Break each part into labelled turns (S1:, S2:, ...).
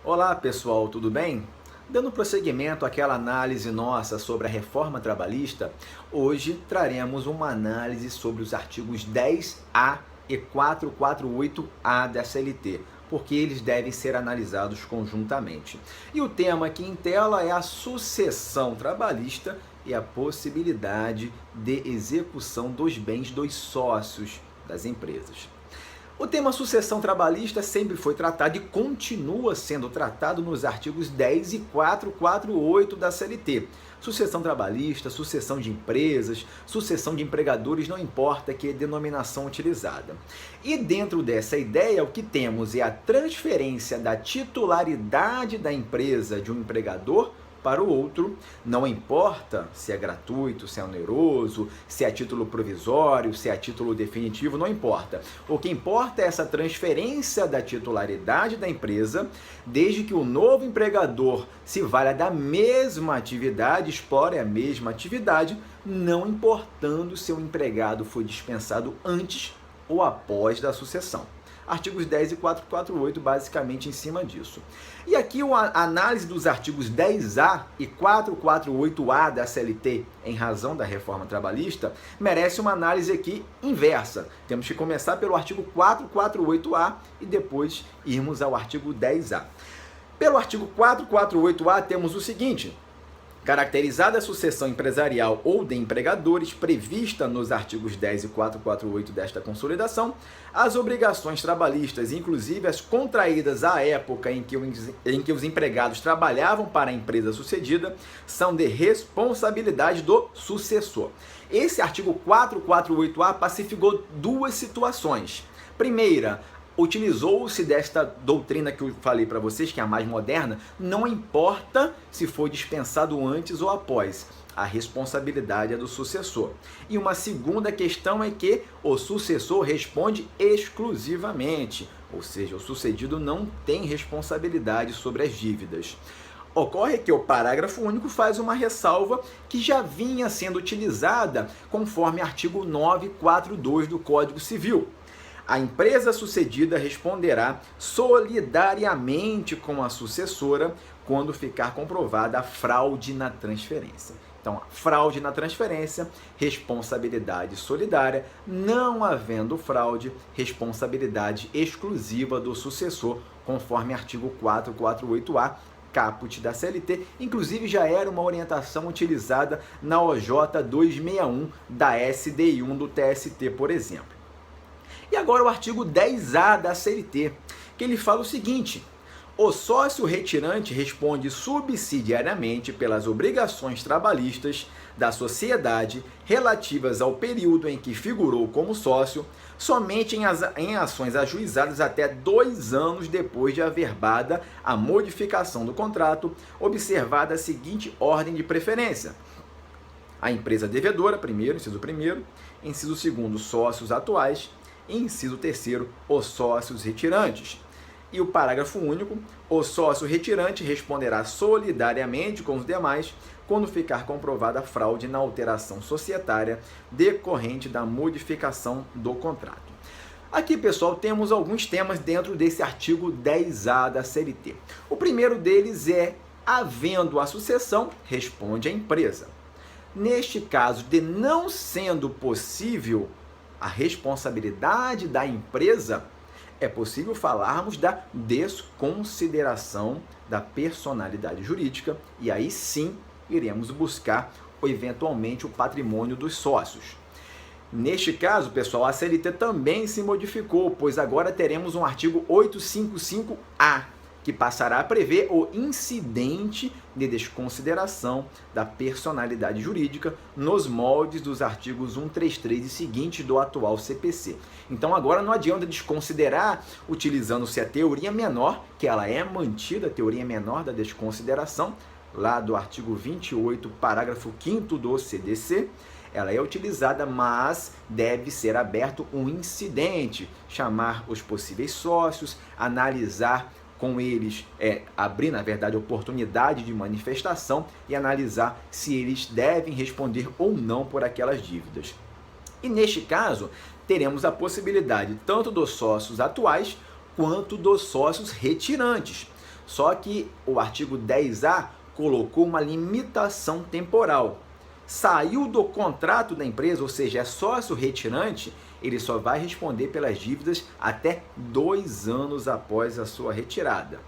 S1: Olá pessoal, tudo bem? Dando prosseguimento àquela análise nossa sobre a reforma trabalhista, hoje traremos uma análise sobre os artigos 10A e 448A da CLT, porque eles devem ser analisados conjuntamente. E o tema aqui em tela é a sucessão trabalhista e a possibilidade de execução dos bens dos sócios das empresas. O tema sucessão trabalhista sempre foi tratado e continua sendo tratado nos artigos 10 e 448 da CLT. Sucessão trabalhista, sucessão de empresas, sucessão de empregadores, não importa que denominação utilizada. E dentro dessa ideia, o que temos é a transferência da titularidade da empresa de um empregador para o outro, não importa se é gratuito, se é oneroso, se é a título provisório, se é a título definitivo, não importa. O que importa é essa transferência da titularidade da empresa, desde que o novo empregador se valha da mesma atividade, explore a mesma atividade, não importando se o empregado foi dispensado antes ou após da sucessão. Artigos 10 e 448 basicamente em cima disso. E aqui a análise dos artigos 10A e 448A da CLT, em razão da reforma trabalhista, merece uma análise aqui inversa. Temos que começar pelo artigo 448A e depois irmos ao artigo 10A. Pelo artigo 448A temos o seguinte: caracterizada a sucessão empresarial ou de empregadores prevista nos artigos 10 e 448 desta consolidação, as obrigações trabalhistas, inclusive as contraídas à época em que os empregados trabalhavam para a empresa sucedida, são de responsabilidade do sucessor. Esse artigo 448A pacificou duas situações. Primeira, utilizou-se desta doutrina que eu falei para vocês, que é a mais moderna, não importa se foi dispensado antes ou após, a responsabilidade é do sucessor. E uma segunda questão é que o sucessor responde exclusivamente, ou seja, o sucedido não tem responsabilidade sobre as dívidas. Ocorre que o parágrafo único faz uma ressalva que já vinha sendo utilizada conforme artigo 942 do Código Civil. A empresa sucedida responderá solidariamente com a sucessora quando ficar comprovada a fraude na transferência. Então, fraude na transferência, responsabilidade solidária, não havendo fraude, responsabilidade exclusiva do sucessor, conforme artigo 448A, caput da CLT, inclusive já era uma orientação utilizada na OJ 261 da SDI1 do TST, por exemplo. E agora o artigo 10A da CLT, que ele fala o seguinte: o sócio retirante responde subsidiariamente pelas obrigações trabalhistas da sociedade relativas ao período em que figurou como sócio, somente em ações ajuizadas até 2 anos depois de averbada a modificação do contrato, observada a seguinte ordem de preferência: a empresa devedora, primeiro, inciso 1º, inciso 2º, sócios atuais, e inciso 3º, os sócios retirantes. E o parágrafo único: o sócio retirante responderá solidariamente com os demais quando ficar comprovada a fraude na alteração societária decorrente da modificação do contrato. Aqui, pessoal, temos alguns temas dentro desse artigo 10A da CLT. O primeiro deles é: havendo a sucessão, responde a empresa. Neste caso, de não sendo possível a responsabilidade da empresa, é possível falarmos da desconsideração da personalidade jurídica, e aí sim iremos buscar eventualmente o patrimônio dos sócios. Neste caso, pessoal, a CLT também se modificou, pois agora teremos um artigo 855A, que passará a prever o incidente de desconsideração da personalidade jurídica nos moldes dos artigos 133 e seguintes do atual CPC. Então agora não adianta desconsiderar utilizando-se a teoria menor, que ela é mantida, a teoria menor da desconsideração, lá do artigo 28, parágrafo 5º do CDC. Ela é utilizada, mas deve ser aberto um incidente, chamar os possíveis sócios, analisar com eles, abrir, na verdade, oportunidade de manifestação e analisar se eles devem responder ou não por aquelas dívidas. E neste caso, teremos a possibilidade tanto dos sócios atuais quanto dos sócios retirantes. Só que o artigo 10A colocou uma limitação temporal. Saiu do contrato da empresa, ou seja, é sócio retirante, ele só vai responder pelas dívidas até 2 anos após a sua retirada.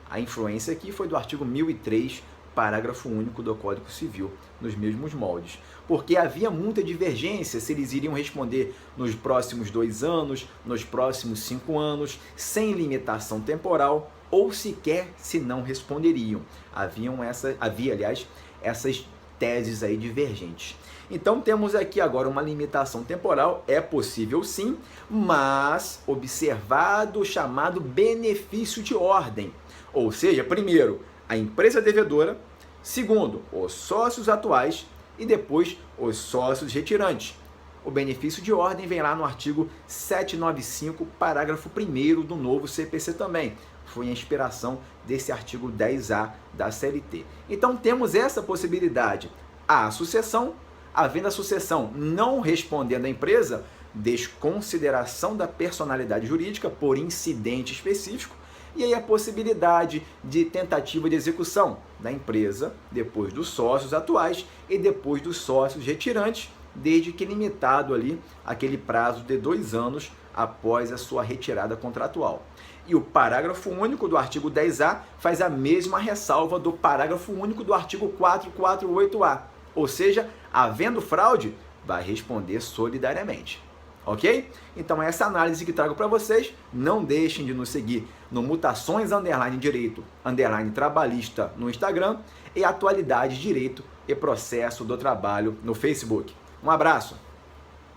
S1: A influência aqui foi do artigo 1003, parágrafo único do Código Civil, nos mesmos moldes. Porque havia muita divergência se eles iriam responder nos próximos 2 anos, nos próximos 5 anos, sem limitação temporal, ou sequer se não responderiam. Havia, aliás, essas teses aí divergentes. Então temos aqui agora uma limitação temporal, é possível sim, mas observado o chamado benefício de ordem. Ou seja, primeiro, a empresa devedora, segundo, os sócios atuais e depois os sócios retirantes. O benefício de ordem vem lá no artigo 795, parágrafo 1º do novo CPC também. Foi a inspiração desse artigo 10A da CLT. Então temos essa possibilidade. A sucessão, havendo a sucessão não respondendo à empresa, desconsideração da personalidade jurídica por incidente específico, e aí a possibilidade de tentativa de execução da empresa, depois dos sócios atuais e depois dos sócios retirantes, desde que limitado ali aquele prazo de 2 anos após a sua retirada contratual. E o parágrafo único do artigo 10A faz a mesma ressalva do parágrafo único do artigo 448A. Ou seja, havendo fraude, vai responder solidariamente. Ok? Então essa análise que trago para vocês. Não deixem de nos seguir no Mutações_Direito_Trabalhista no Instagram e Atualidades Direito e Processo do Trabalho no Facebook. Um abraço!